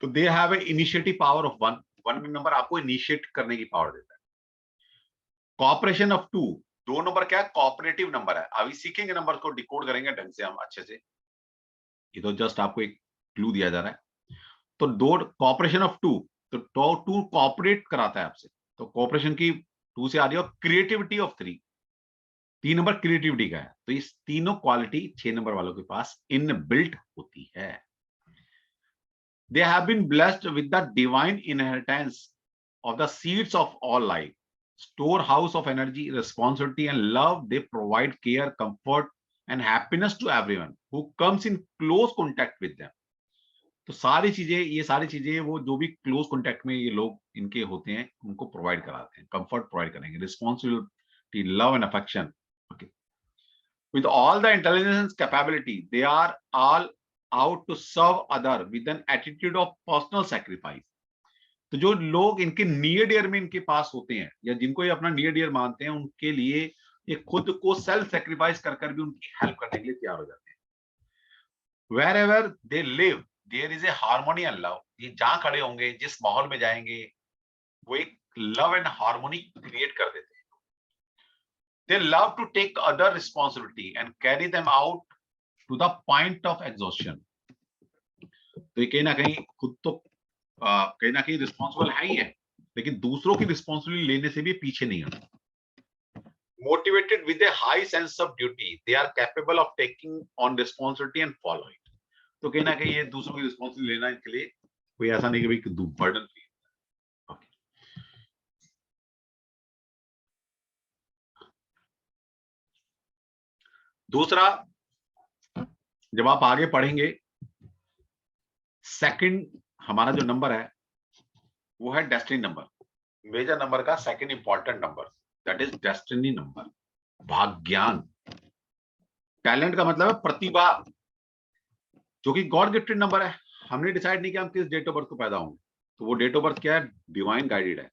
तो they have a initiative power of 1। 1 number आपको इनिशिएट करने की पावर देता है। कॉपरेशन ऑफ 2, 2 नंबर क्या है? कॉपरेटिव नंबर है। अभी सीखेंगे नंबर को डिकोड करेंगे ढंग से हम अच्छे से, ये तो जस्ट आपको एक क्लू दिया जा रहा है। तो 2 कॉपरेशन ऑफ 2, तो 2 कॉपरेट कराता है आपसे, तो कॉपरेशन की 2 से आ रही है। क्रिएटिविटी ऑफ 3, 3 नंबर क्रिएटिविटी का है। तो इस तीनों क्वालिटी 6 नंबर वालों के पास इन बिल्ट होती है। They have been blessed with the divine inheritance of the seeds of all life, storehouse of energy, responsibility, and love. They provide care, comfort, and happiness to everyone who comes in close contact with them. तो सारी चीजें, ये सारी चीजें वो जो भी close contact में ये लोग इनके होते हैं उनको प्रोवाइड कराते हैं। कंफर्ट प्रोवाइड करेंगे, responsibility, love and affection. Okay, with all the intelligence and capability, they are all out to serve other with an attitude of personal sacrifice. तो जो लोग इनके नियर डियर में इनके पास होते हैं, या जिनको ये अपना नियर डियर मानते हैं, उनके लिए ये खुद को सेल्फ सेक्रीफाइस कर कर भी उनकी हेल्प करने के लिए तैयार हो जाते हैं। Wherever they live, there is a harmony and love. ये जहां खड़े होंगे, जिस माहौल में जाएंगे, वो एक लव एंड हार्मोनी क्रिएट कर देते हैं। They love to take other responsibility and carry them out to the point of exhaustion. तो ये कहीं ना कहीं खुद तो कहीं ना कहीं रिस्पॉन्सिबल है ही है, लेकिन दूसरों की रिस्पॉन्सिबिलिटी लेने से भी पीछे नहीं होते। Motivated with a high sense of duty, they are capable of taking on responsibility and follow it. तो कहीं ना कहीं ये दूसरों की रिस्पॉन्सिबिलिटी लेना इनके लिए कोई ऐसा नहीं कि भाई बर्डन फील। दूसरा, जब आप आगे पढ़ेंगे, सेकंड हमारा जो नंबर है वो है डेस्टिनी नंबर। मेजर नंबर का second important number, that is destiny number, भाग्यान। टैलेंट का मतलब है प्रतिभा, जो कि गॉड गिफ्टेड नंबर है। हमने डिसाइड नहीं किया हम किस डेट ऑफ बर्थ को पैदा होंगे, तो वो डेट ऑफ बर्थ क्या है? डिवाइन गाइडेड है,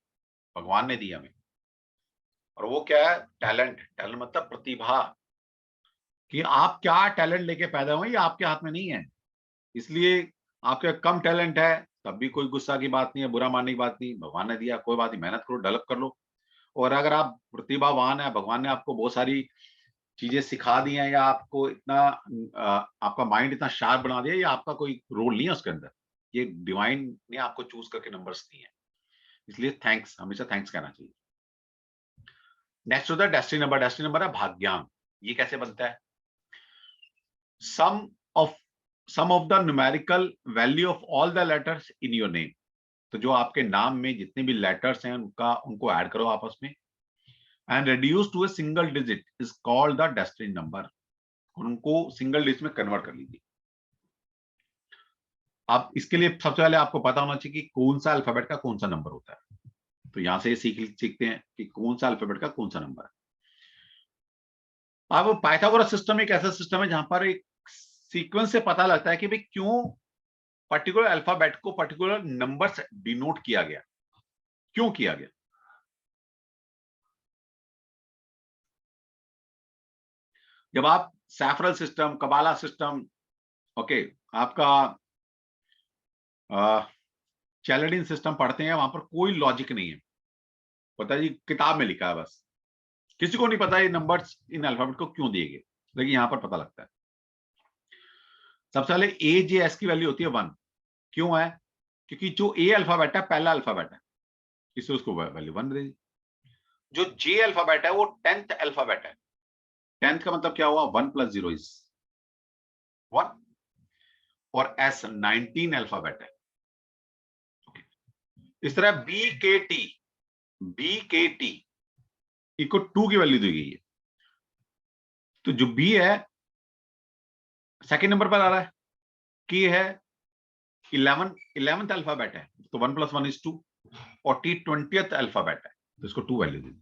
भगवान ने दी हमें। और वो क्या है? टैलेंट। टैलेंट मतलब प्रतिभा, कि आप क्या टैलेंट लेके पैदा हुए ये आपके हाथ में नहीं है। इसलिए आपके कम टैलेंट है तब भी कोई गुस्सा की बात नहीं है, बुरा मानने की बात नहीं, भगवान ने दिया, कोई बात नहीं, मेहनत करो, डेवलप कर लो। और अगर आप प्रतिभावान है, भगवान ने आपको बहुत सारी चीजें सिखा दी हैं, या आपको इतना आपका माइंड इतना शार्प बना दिया, या आपका कोई रोल नहीं है उसके अंदर, ये डिवाइन ने आपको चूज करके नंबर्स दिए हैं। इसलिए थैंक्स, हमेशा थैंक्स कहना चाहिए। नेक्स्ट होता है डेस्टिनी नंबर। डेस्टिनी नंबर है भाग्यान। ये कैसे बनता है? Sum of the numerical value of all the letters in your name. तो जो आपके नाम में जितने भी लेटर्स हैं उनको ऐड करो आपस में, and reduce to a single digit is called the destiny number. उनको सिंगल डिजिट में कन्वर्ट कर लीजिए। अब इसके लिए सबसे पहले आपको पता होना चाहिए कि कौन सा अल्फाबेट का कौन सा नंबर होता है। तो यहां से सीखते हैं कि कौन सा अल्फाबेट का कौन सा नंबर है। अब पाइथागोरस सिस्टम एक ऐसा सिस्टम है जहां पर एक सीक्वेंस से पता लगता है कि भाई क्यों पर्टिकुलर अल्फाबेट को पर्टिकुलर नंबर से डिनोट किया गया, क्यों किया गया। जब आप सैफरल सिस्टम, कबाला सिस्टम, ओके, आपका चैलेडिन सिस्टम पढ़ते हैं, वहां पर कोई लॉजिक नहीं है, पता जी किताब में लिखा है बस, किसी को नहीं पता ये नंबर्स इन अल्फाबेट को क्यों दिए गए, लेकिन यहां पर पता लगता है। सबसे पहले ए जे एस की वैल्यू होती है 1, क्यों है? क्योंकि जो ए अल्फाबेट है पहला अल्फाबेट है, इसलिए उसको वैल्यू 1 दे दी। जो जे अल्फाबेट है वो 10th अल्फाबेट है, 10th का मतलब क्या हुआ? 1 + 0 इज 1, और एस 19 अल्फाबेट है। इस तरह बी के टी इको 2 की वैल्यू दी गई है, तो जो बी है सेकेंड नंबर पर आ रहा है, की है 11th अल्फाबेट है, तो 1 + 1 = 2, और टी 20th अल्फाबेट है, तो इसको 2 वैल्यू दी।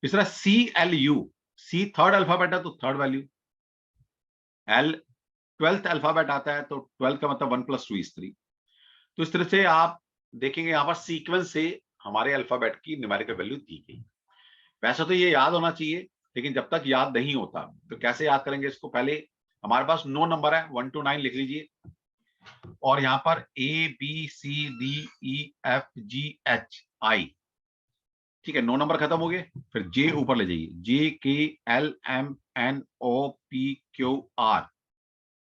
इस तरह सी एल यू, सी थर्ड अल्फाबेट है तो third value, L 12th alphabet आता है तो 12 का मतलब 1 + 2 = 3। तो इस तरह से आप देखेंगे यहां पर सीक्वेंस से हमारे अल्फाबेट की न्यूमेरिकल वैल्यू दी गई। वैसे तो ये याद होना चाहिए, लेकिन जब तक याद नहीं होता तो कैसे याद करेंगे इसको? पहले हमारे पास 9 नंबर है, 1 to 9 लिख लीजिए, और यहां पर A B C D E F G H I, ठीक है, 9 नंबर खत्म हो गए, फिर जे ऊपर ले जाइए, J K L M N O P Q R,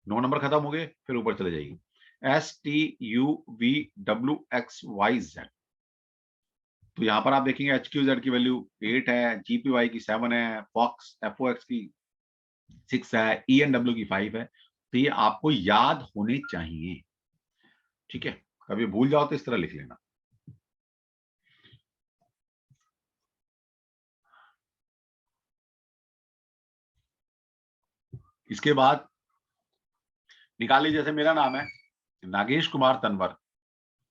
9 number खत्म हो गए, फिर ऊपर चले जाइए, S T U V W X Y Z. तो यहां पर आप देखेंगे एच क्यू जेड की वैल्यू 8 है, जीपीवाई की 7 है, फॉक्स एफ ओ एक्स की 6 है, ई एन डब्ल्यू की 5 है। तो ये आपको याद होने चाहिए, ठीक है, कभी भूल जाओ तो इस तरह लिख लेना। इसके बाद निकाल लीजिए, जैसे मेरा नाम है नागेश कुमार तनवर,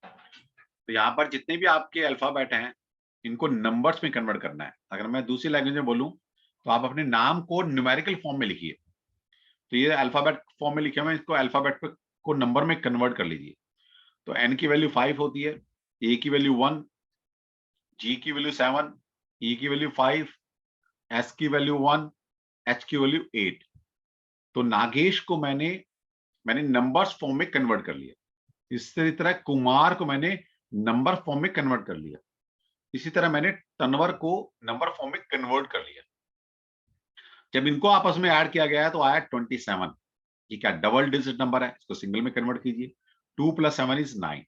तो यहां पर जितने भी आपके अल्फाबेट हैं इनको नंबर्स में कन्वर्ट करना है। अगर मैं दूसरी लैंग्वेज में बोलूं तो आप अपने नाम को न्यूमेरिकल फॉर्म में लिखिए, तो ये अल्फाबेट फॉर्म में लिखे हुए, इसको अल्फाबेट को नंबर में कन्वर्ट कर लीजिए। तो एन की वैल्यू 5 होती है, ए की वैल्यू 1, जी की वैल्यू 7, ई की वैल्यू 5, एस की वैल्यू 1, एच की वैल्यू 8। तो नागेश को मैंने नंबर्स फॉर्म में कन्वर्ट कर लिया। इसी तरह कुमार को मैंने नंबर फॉर्म में कन्वर्ट कर लिया। इसी तरह मैंने तनवर को नंबर फॉर्म में कन्वर्ट कर लिया। जब इनको आपस में ऐड किया गया है तो आया 27। ये क्या डबल डिजिट नंबर है, इसको सिंगल में कन्वर्ट कीजिए, 2 + 7 = 9।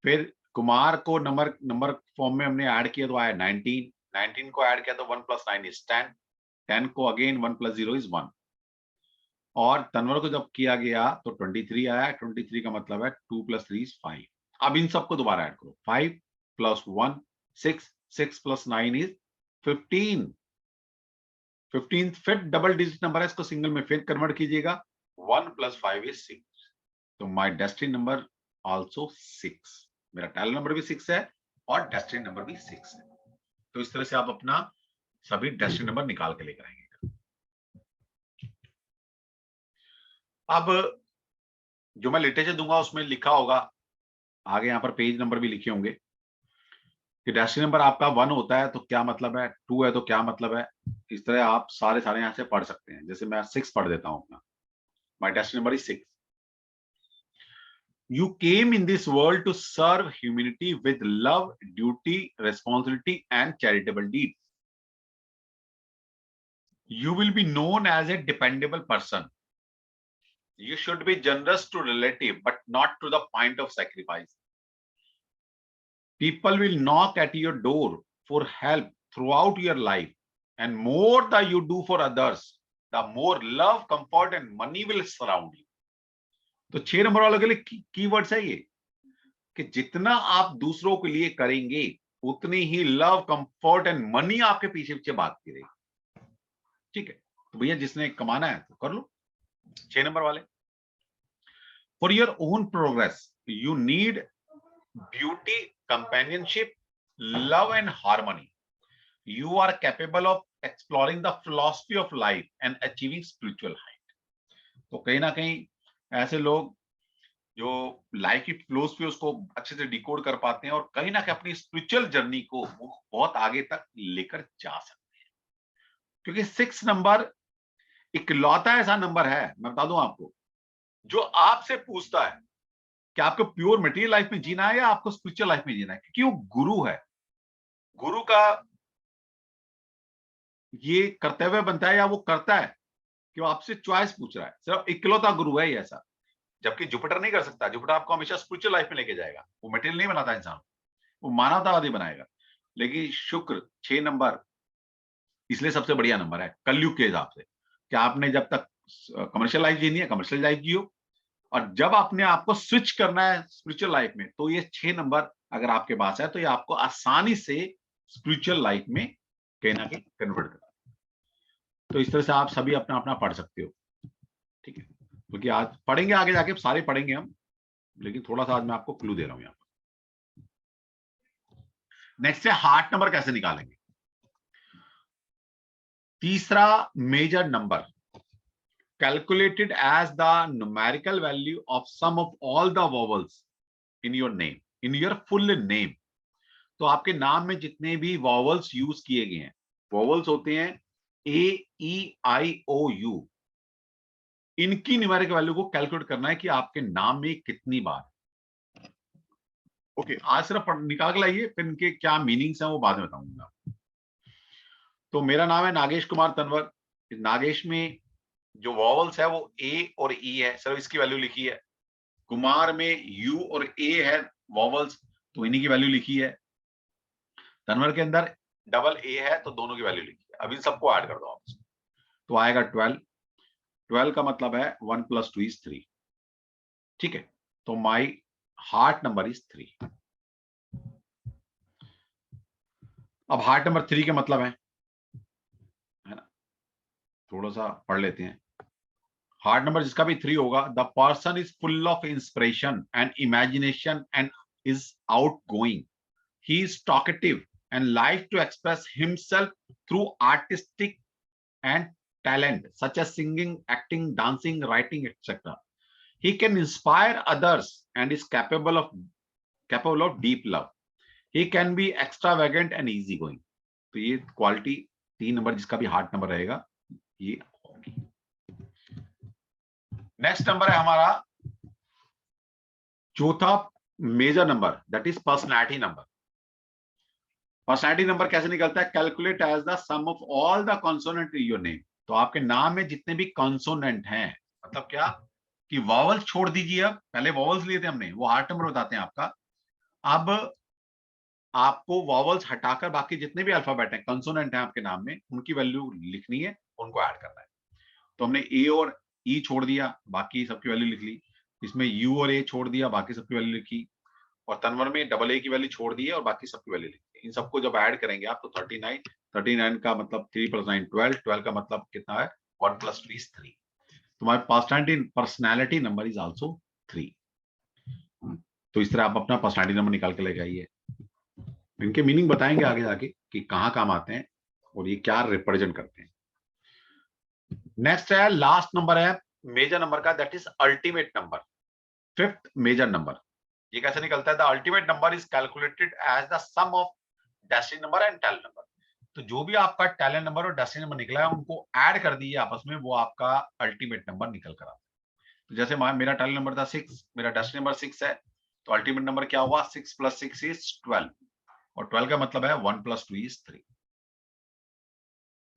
फिर कुमार को नंबर फॉर्म में हमने ऐड किया तो आया 19, 19 को ऐड किया तो 1 + 9 = 10, 10 को अगेन 1 + 0 = 1, और तनवर को जब किया गया तो 23 आया, 23 का मतलब है 2 + 3 = 5। अब इन सबको दोबारा ऐड करो, 5 + 1 6, 6 + 9 = 15, 15 फिर डबल डिजिट नंबर है, इसको सिंगल में फिर कन्वर्ट कीजिएगा, 1 + 5 = 6। तो माय डेस्टिनी नंबर आल्सो 6, मेरा टैलेंट नंबर भी 6 है और डेस्टिनी नंबर भी 6 है। तो इस तरह से आप अपना सभी डेस्टिनी नंबर निकाल के लेकर आएंगे। अब जो मैं लिटरेचर दूंगा उसमें लिखा होगा, आगे यहाँ पर पेज नंबर भी लिखे होंगे कि डेस्टिनी नंबर आपका 1 होता है तो क्या मतलब है, 2 है तो क्या मतलब है। इस तरह आप सारे यहाँ से पढ़ सकते हैं। जैसे मैं 6 पढ़ देता हूं अपना, my destiny number is 6। You came in this world to serve humanity with love, duty, responsibility, and charitable deeds. You will be known as a dependable person. You should be generous to relative, but not to the point of sacrifice. People will knock at your door for help throughout your life, and more that you do for others, the more love, comfort, and money will surround you. तो 6 number वालों के लिए keywords है ये कि जितना आप दूसरों के लिए करेंगे उतनी ही लव, कंफर्ट एंड मनी आपके पीछे पीछे भागती रहेगी, ठीक है। तो भैया जिसने कमाना है तो कर लो। 6 नंबर वाले, for your own progress you need beauty, companionship, love and harmony. You are capable of exploring the philosophy of life and achieving spiritual height. तो कहीं ना कहीं ऐसे लोग जो लाइफ की फिलोसफी उसको अच्छे से डिकोड कर पाते हैं और कहीं ना कहीं अपनी स्पिरिचुअल जर्नी को वो बहुत आगे तक लेकर जा सकते हैं, क्योंकि 6 नंबर इकलौता ऐसा नंबर है, मैं बता दूं आपको, जो आपसे पूछता है कि आपको प्योर मटेरियल लाइफ में जीना है या आपको स्पिरिचुअल लाइफ में जीना है, क्योंकि वो गुरु है। गुरु का ये कर्तव्य बनता है या वो करता है कि वो आपसे चॉइस पूछ रहा है, सिर्फ इकलौता गुरु है ये ऐसा। जबकि जुपिटर नहीं कर सकता, जुपिटर आपको हमेशा स्पिरिचुअल लाइफ में लेके जाएगा, वो मटेरियल नहीं बनाता इंसान, वो मानवतावादी बनाएगा। लेकिन शुक्र 6 नंबर इसलिए सबसे बढ़िया नंबर है कलयुग के हिसाब से, कि आपने जब तक कमर्शियल लाइफ जीनी है कमर्शियल लाइफ जियो, और जब आपने आपको स्विच करना है स्पिरिचुअल लाइफ में, तो ये 6 नंबर अगर आपके पास है तो ये आपको आसानी से स्पिरिचुअल लाइफ में कहीं ना कहीं कन्वर्ट करता है। तो इस तरह से आप सभी अपना अपना पढ़ सकते हो, ठीक है, क्योंकि आज पढ़ेंगे, आगे जाके सारे पढ़ेंगे हम, लेकिन थोड़ा सा आज मैं आपको क्लू दे रहा हूं यहाँ पर। नेक्स्ट है हार्ट नंबर कैसे निकालेंगे। तीसरा major number calculated as the numerical value of sum of all the vowels in your name, in your full name। तो आपके नाम में जितने भी vowels यूज किए गए हैं, vowels होते हैं A-E-I-O-U, इनकी न्यूमेरिकल वैल्यू को कैलकुलेट करना है कि आपके नाम में कितनी बार। ओके, आज सिर्फ निकाल के लाइए, फिर इनके क्या मीनिंग्स हैं वो बाद में बताऊंगा। तो मेरा नाम है नागेश कुमार तनवर। नागेश में जो वॉवल्स है वो ए और ई है, सिर्फ इसकी वैल्यू लिखी है। कुमार में यू और ए है वॉवल्स, तो इन्हीं की वैल्यू लिखी है। तनवर के अंदर डबल ए है, तो दोनों की वैल्यू लिखी है। अभी सबको ऐड कर दो आप, तो आएगा 12। 12 का मतलब है 1 + 2 = 3, ठीक है। तो माई हार्ट नंबर इज 3। अब हार्ट नंबर 3 के मतलब है ना, थोड़ा सा पढ़ लेते हैं। हार्ट नंबर जिसका भी 3 होगा, the person is full of inspiration and imagination and is outgoing, he is talkative and like to express himself through artistic and talent such as singing, acting, dancing, writing, etc. He can inspire others and is capable of deep love. He can be extravagant and easygoing. तो ये quality 3 number जिसका भी heart number रहेगा ये होगी। Next number है हमारा चौथा major number, that is personality number. Personality number कैसे निकलता है? Calculate as the sum of all the consonant in your name. तो आपके नाम में जितने भी कॉन्सोनेंट हैं, मतलब क्या कि वॉवल्स छोड़ दीजिए, अब पहले वॉवल्स लिए थे हमने, वो हार्ट नंबर बताते हैं आपका। अब आपको वॉवल्स हटाकर बाकी जितने भी अल्फाबेट हैं, कंसोनेंट हैं आपके नाम में, उनकी वैल्यू लिखनी है, उनको ऐड करना है। तो हमने ए और ई छोड़ दिया, बाकी सबकी वैल्यू लिख ली। इसमें यू और ए छोड़ दिया, बाकी सबकी वैल्यू लिखी। और तनवर में डबल ए की वैल्यू छोड़ दी है और बाकी सबकी वैल्यू लिखी। इन सबको जब ऐड करेंगे आप तो 39। 39 का मतलब 3 + 9 12। 12 का मतलब कितना है? 1 + 2 = 3। तुम्हारे पर्सनैलिटी नंबर इज आल्सो 3। तो इस तरह आप अपना पर्सनैलिटी नंबर निकाल के लेके आइए। इनके मीनिंग बताएंगे आगे जाके कि कहाँ काम आते हैं और ये क्या रिप्रेजेंट करते हैं। नेक्स्ट है लास्ट नंबर है मेजर नंबर का, that is ultimate number, 5th major number. ये कैसे निकलता है? The ultimate number is calculated as the sum of destiny number and talent number. तो जो भी आपका टैलेंट नंबर और डेस्टिनी नंबर निकला है, उनको ऐड कर दीजिए आपस में, वो आपका अल्टीमेट नंबर निकल कर आता है। तो जैसे मेरा टैलेंट नंबर था 6, मेरा डेस्टिनी नंबर 6 है, तो अल्टीमेट नंबर क्या हुआ? 6 + 6 = 12, और 12 का मतलब है 1 + 2 = 3।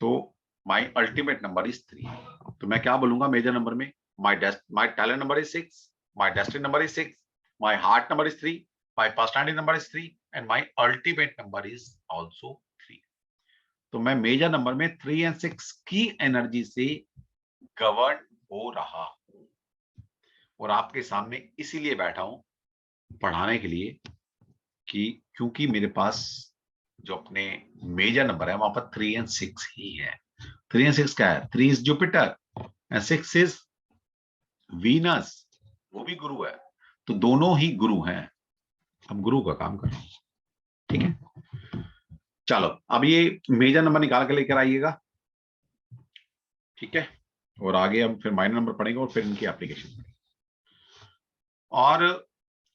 तो माई अल्टीमेट नंबर इज 3। तो मैं क्या बोलूंगा मेजर नंबर में? My talent number is 6, my destiny number is 6, my heart number is 3, my personality number is 3 and my ultimate number is also 3। तो मैं मेजर नंबर में 3 और 6 की एनर्जी से गवर्न हो रहा हूं, और आपके सामने इसीलिए बैठा हूं पढ़ाने के लिए कि क्योंकि मेरे पास जो अपने मेजर नंबर है वहां पर 3 और 6 ही है। 3 और 6 क्या है? 3 is Jupiter and 6 is Venus, वो भी गुरु है। तो दोनों ही गुरु हैं, हम गुरु का काम कर रहे हैं, ठीक है। चलो अब ये मेजर नंबर निकाल के लेकर आइएगा, ठीक है। और आगे हम फिर माइनर नंबर पढ़ेंगे और फिर इनकी एप्लीकेशन पढ़ेंगे। और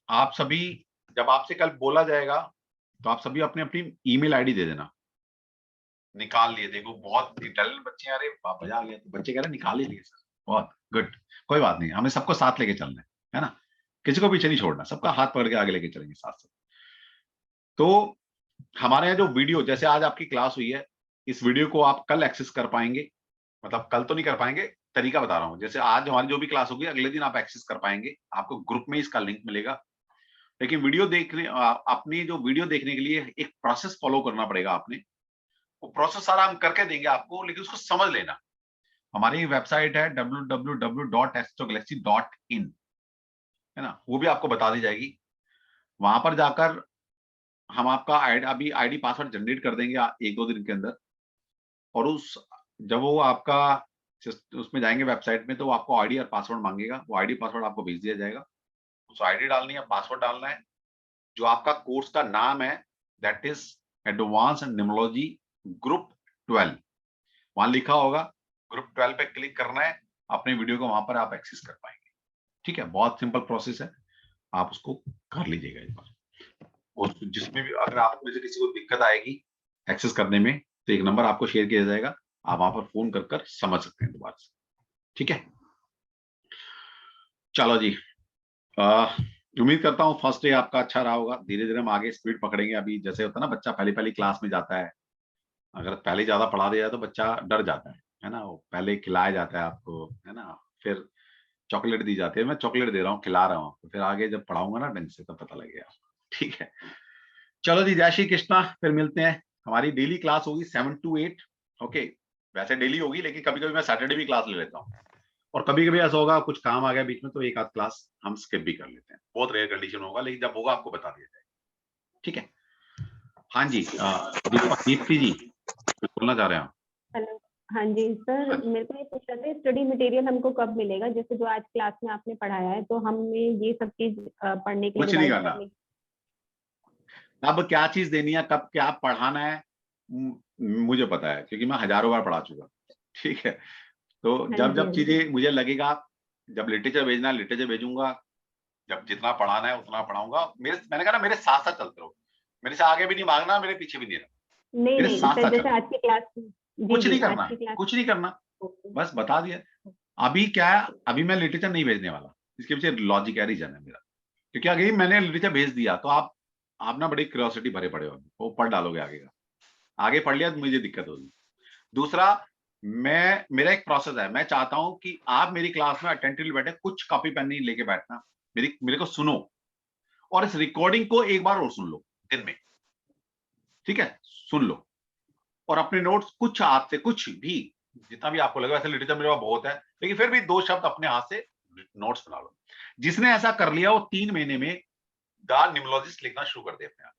आप सभी, जब आपसे कल बोला जाएगा तो आप सभी अपनी अपनी ईमेल आईडी दे देना। निकाल लिए, देखो बहुत इंटेलिजेंट बच्चे, अरे मजा आ गया, तो बच्चे कह रहे निकाल ही लिए सर, बहुत गुड, कोई बात नहीं, हमें सबको साथ लेके चलना है ना, किसी को पीछे नहीं छोड़ना, सबका हाथ पकड़ के आगे लेके चलेंगे साथ साथ। तो हमारे यहाँ जो वीडियो, जैसे आज आपकी क्लास हुई है, इस वीडियो को आप कल एक्सेस कर पाएंगे, मतलब कल तो नहीं कर पाएंगे, तरीका बता रहा हूँ, जैसे आज हमारी जो भी क्लास होगी अगले दिन आप एक्सेस कर पाएंगे, आपको ग्रुप में इसका लिंक मिलेगा। लेकिन वीडियो देखने, अपनी जो वीडियो देखने के लिए एक प्रोसेस फॉलो करना पड़ेगा आपने, वो प्रोसेस सारा हम करके देंगे आपको, लेकिन उसको समझ लेना। हमारी वेबसाइट है www.astrogalaxy.in, है ना, वो भी आपको बता दी जाएगी। वहां पर जाकर हम आपका आईडी पासवर्ड जनरेट कर देंगे 1-2 दिन के अंदर, और जब वो आपका उसमें जाएंगे वेबसाइट में, तो वो आपको आईडी और पासवर्ड मांगेगा, वो आईडी पासवर्ड आपको भेज दिया जाएगा, उस आईडी डालनी है, पासवर्ड डालना है, जो आपका कोर्स का नाम है दैट इज एडवांस निमोलॉजी ग्रुप 12, वहां लिखा होगा, ग्रुप 12 पे क्लिक करना है, अपने वीडियो को वहां पर आप एक्सेस कर पाएंगे। ठीक है, बहुत सिंपल प्रोसेस है, आप उसको कर लीजिएगा एक बार। और जिसमें भी अगर आपको में से किसी को दिक्कत आएगी एक्सेस करने में, तो एक नंबर आपको शेयर किया जाएगा, आप वहां पर फोन कर समझ सकते हैं दोबारा से। ठीक है, चलो जी, उम्मीद करता हूँ फर्स्ट डे आपका अच्छा रहा होगा। धीरे धीरे हम आगे स्पीड पकड़ेंगे। अभी जैसे होता है ना, बच्चा पहली क्लास में जाता है, अगर पहले ज्यादा पढ़ा दिया जाए तो बच्चा डर जाता है ना, वो पहले खिलाया जाता है आपको, है ना, फिर चॉकलेट दी जाती है, मैं चॉकलेट दे रहा हूँ, खिला रहा हूँ, तो फिर आगे जब पढ़ाऊंगा ना ढंग से, तब पता लगेगा। ठीक है, चलो जी, जय श्री कृष्णा, फिर मिलते हैं। हमारी डेली क्लास होगी 7 to 8। ओके, वैसे डेली होगी, लेकिन कभी कभी मैं सैटरडे भी क्लास ले लेता हूँ, और कभी कभी ऐसा होगा कुछ काम आ गया बीच में, तो एक आध क्लास हम स्किप भी कर लेते हैं, बहुत रेयर कंडीशन होगा, लेकिन जब होगा आपको बता दिया जाएगा। ठीक है, हाँ जी, दीप्ति जी कुछ बोलना चाह रहे हैं आप? हेलो, हाँ जी सर, मेरे को ये पूछना था, स्टडी मटेरियल हमको कब मिलेगा? जैसे जो आज क्लास में आपने पढ़ाया है, तो हमें ये सब चीज पढ़ने के लिए कुछ नहीं रिवाइज करना, करने अब क्या चीज देनी है, कब क्या पढ़ाना है, मुझे पता है, क्योंकि मैं हजारों बार पढ़ा चुका। ठीक है, तो हाँ जब जी, जब हाँ जी। चीजें मुझे लगेगा, जब लिटरेचर भेजना है लिटरेचर भेजूंगा, जब जितना पढ़ाना है उतना पढ़ाऊंगा। मैंने कहा ना, मेरे साथ साथ चलते रहो, मेरे से आगे भी नहीं भागना, मेरे पीछे भी नहीं रहना, नहीं मेरे नहीं साथ सर, साथ जैसे चलो, आज की क्लास जी कुछ जी नहीं आज करना, की क्लास कुछ नहीं करना, बस बता दिया। अभी क्या है, अभी मैं लिटरेचर नहीं भेजने वाला, इसके पीछे लॉजिक है, रीजन है मेरा, क्योंकि अगर मैंने लिटरेचर भेज दिया तो आप ना बड़ी क्यूरियोसिटी भरे पड़े हो, वो पढ़ डालोगे आगे का, आगे पढ़ लिया तो मुझे दिक्कत होगी। दूसरा, मेरा एक प्रोसेस है, मैं चाहता हूं कि आप मेरी क्लास में अटेंटिवली बैठे, कुछ कॉपी पेन नहीं लेके बैठना, मेरे को सुनो, और इस रिकॉर्डिंग को एक बार और सुन लो दिन में। ठीक है, सुन लो, और अपने नोट्स कुछ हाथ से, कुछ भी जितना भी आपको लगे, वैसे लिटरेचर मेरे पास बहुत है, लेकिन फिर भी 2 शब्द अपने हाथ से नोट्स बना लो। जिसने ऐसा कर लिया, वो 3 महीने में द निमोलॉजिस्ट लिखना शुरू कर दे अपने आप।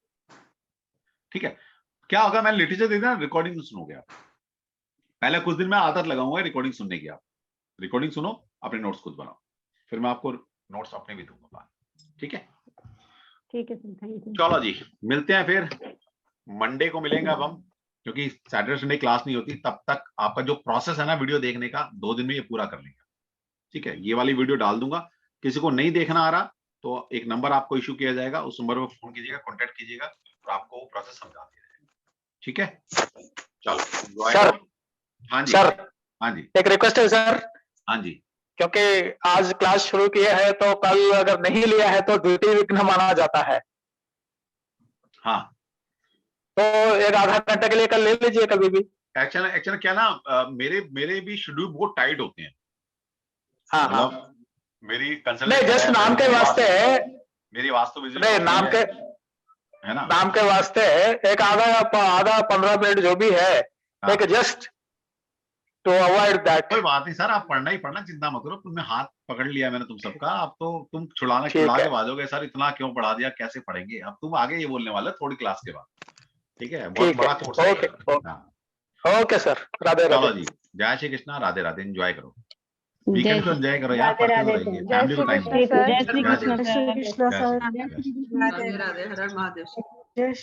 ठीक है, क्या होगा, मैं लिटरेचर दे देना, रिकॉर्डिंग सुनोगे आप, पहले कुछ दिन में आदत लगाऊंगा रिकॉर्डिंग सुनने की, आप रिकॉर्डिंग सुनो, अपने नोट्स खुद बनाओ, फिर मैं आपको नोट्स अपने भी दूंगा। ठीक है, ठीक है सर, थैंक यू। चलो जी, मिलते हैं फिर मंडे को, मिलेंगे अब हम, क्योंकि सैटरडे संडे क्लास नहीं होती, तब तक आपका जो प्रोसेस है ना वीडियो देखने का, 2 दिन में ये पूरा कर लेंगे। ठीक है, ये वाली वीडियो डाल दूंगा, किसी को नहीं देखना आ रहा तो एक नंबर आपको इशू किया जाएगा, उस नंबर पर फोन कीजिएगा, कॉन्टेक्ट कीजिएगा, और आपको वो प्रोसेस समझा दिया जाएगा। ठीक है, चलो सर, हाँ जी, सर हाँ जी, एक रिक्वेस्ट है सर, हाँ जी, क्योंकि आज क्लास शुरू किया है, तो कल अगर नहीं लिया है तो ड्यूटी विघ्न माना जाता है, हाँ, तो एक आधा घंटे के लिए कल ले लीजिए कभी भी। एक्चुअली क्या ना, मेरे भी शेड्यूल बहुत टाइट होते हैं, हाँ हाँ, मतलब मेरी नहीं कंसल्टेशन जस्ट नाम के वास्ते है, मेरी वास्तु विजिट नहीं नाम के है ना, नाम के वास्ते एक आधा 15 मिनट जो भी है, हाँ। एक जस्ट टू अवॉइड दैट। कोई बात नहीं सर, आप पढ़ना ही पढ़ना, चिंता मत करो, तुमने हाथ पकड़ लिया मैंने तुम सबका, अब तो तुम छुड़ा ठीक के है, भागोगे सर, इतना क्यों पढ़ा दिया, कैसे पढ़ेंगे, अब तुम आगे ये बोलने वाले थोड़ी क्लास के बाद। ठीक है, बहुत ठीक बड़ा है, कोर्स है ओके ये। हाँ, ओके सर, राधे चलो राधे। जी, जय श्री कृष्णा, राधे राधे, एंजॉय करो, जय वीकेंड को श्री एंजॉय करो यार, राधे पढ़ते तो राधे रहिए, सर। जय फैमिली को श्री टाइम कृष्ण दो। सर। जय श्री जय कृष्ण श्री सर। कृष्ण, कृष्ण जय श्री सर। कृष्ण, जय श्री कृष्ण। राधे राधे, हर हर महादेव। जय श्री